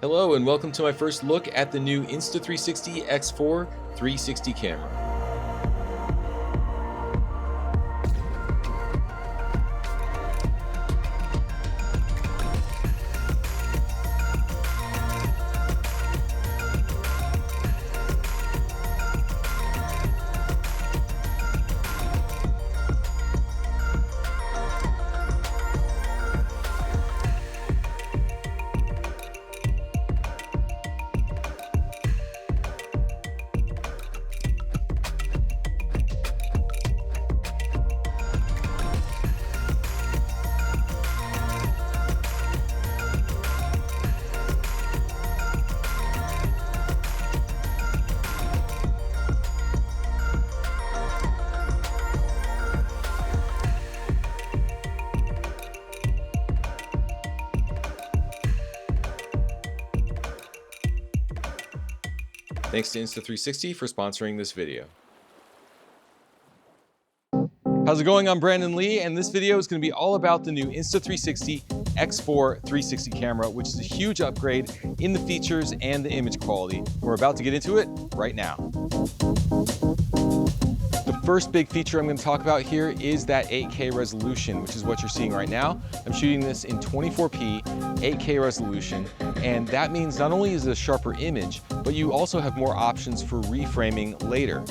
Hello and welcome to my first look at the new Insta360 X4 360 camera. Thanks to Insta360 for sponsoring this video. How's it going? I'm Brandon Lee, and this video is going to be all about the new Insta360 X4 360 camera, which is a huge upgrade in the features and the image quality. We're about to get into it right now. The first big feature I'm going to talk about here is that 8K resolution, which is what you're seeing right now. I'm shooting this in 24p, 8K resolution, and that means not only is it a sharper image, but you also have more options for reframing later.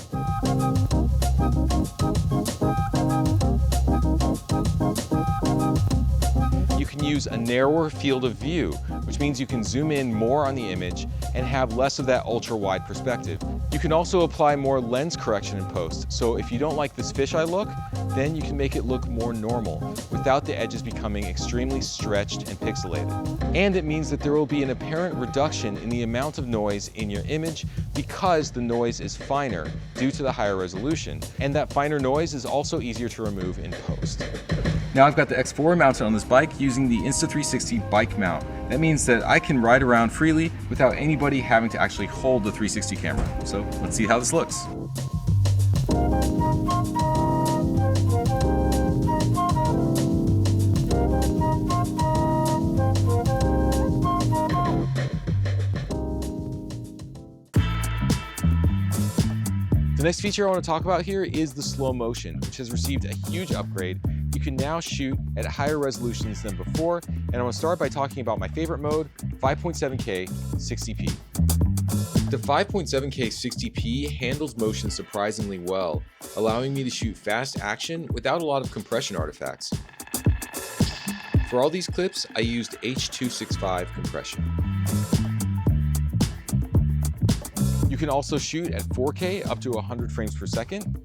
You can use a narrower field of view, which means you can zoom in more on the image and have less of that ultra-wide perspective. You can also apply more lens correction in post, so if you don't like this fisheye look, then you can make it look more normal without the edges becoming extremely stretched and pixelated. And it means that there will be an apparent reduction in the amount of noise in your image because the noise is finer due to the higher resolution, and that finer noise is also easier to remove in post. Now I've got the X4 mounted on this bike using the Insta360 bike mount. That means that I can ride around freely without anybody having to actually hold the 360 camera. So let's see how this looks. The next feature I want to talk about here is the slow motion, which has received a huge upgrade. You can now shoot at higher resolutions than before, and I want to start by talking about my favorite mode, 5.7K 60p. The 5.7K 60p handles motion surprisingly well, allowing me to shoot fast action without a lot of compression artifacts. For all these clips, I used H.265 compression. You can also shoot at 4K up to 100 frames per second.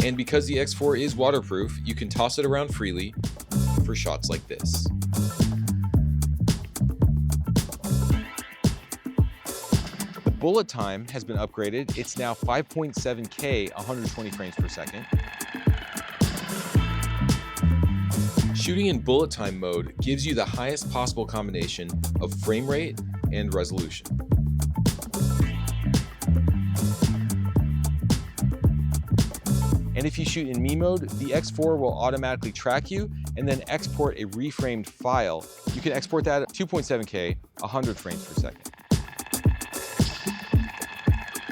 And because the X4 is waterproof, you can toss it around freely for shots like this. The bullet time has been upgraded. It's now 5.7K 120 frames per second. Shooting in bullet time mode gives you the highest possible combination of frame rate and resolution. And if you shoot in me mode, the X4 will automatically track you and then export a reframed file. You can export that at 2.7K, 100 frames per second.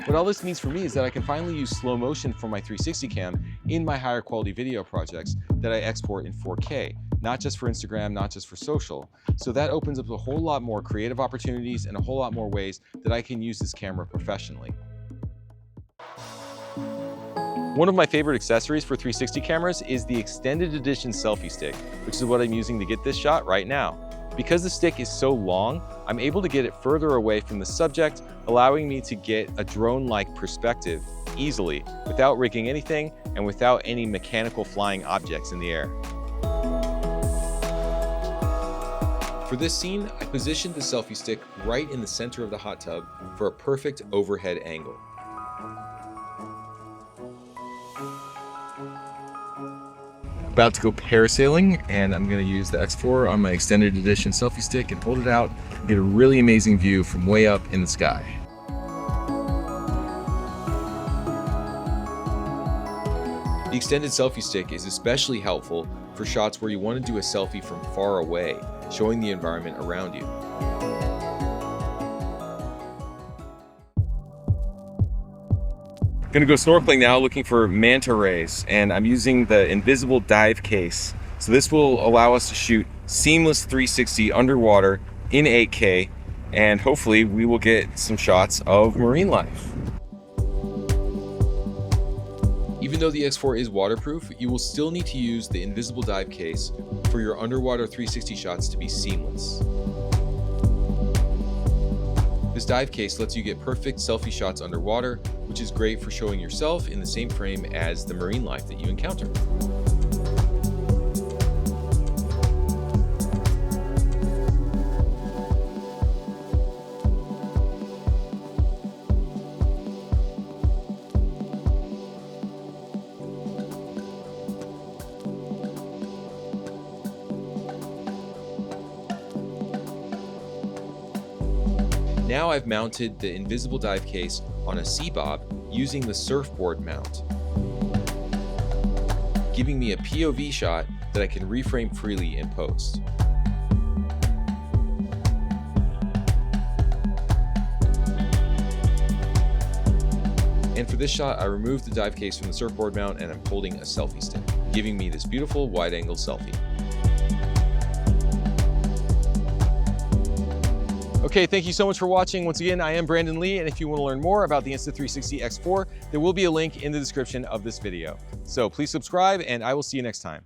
What all this means for me is that I can finally use slow motion for my 360 cam in my higher quality video projects that I export in 4K, not just for Instagram, not just for social. So that opens up a whole lot more creative opportunities and a whole lot more ways that I can use this camera professionally. One of my favorite accessories for 360 cameras is the extended edition selfie stick, which is what I'm using to get this shot right now. Because the stick is so long, I'm able to get it further away from the subject, allowing me to get a drone-like perspective easily without rigging anything and without any mechanical flying objects in the air. For this scene, I positioned the selfie stick right in the center of the hot tub for a perfect overhead angle. About to go parasailing, and I'm going to use the X4 on my extended edition selfie stick and hold it out and get a really amazing view from way up in the sky. The extended selfie stick is especially helpful for shots where you want to do a selfie from far away, showing the environment around you. Gonna go snorkeling now, looking for manta rays, and I'm using the invisible dive case. So this will allow us to shoot seamless 360 underwater in 8K, and hopefully we will get some shots of marine life. Even though the X4 is waterproof, you will still need to use the invisible dive case for your underwater 360 shots to be seamless. This dive case lets you get perfect selfie shots underwater, which is great for showing yourself in the same frame as the marine life that you encounter. Now I've mounted the invisible dive case on a sea bob using the surfboard mount, giving me a POV shot that I can reframe freely in post. And for this shot, I removed the dive case from the surfboard mount and I'm holding a selfie stick, giving me this beautiful wide-angle selfie. Okay, thank you so much for watching. Once again, I am Brandon Lee, and if you want to learn more about the Insta360 X4, there will be a link in the description of this video. So please subscribe, and I will see you next time.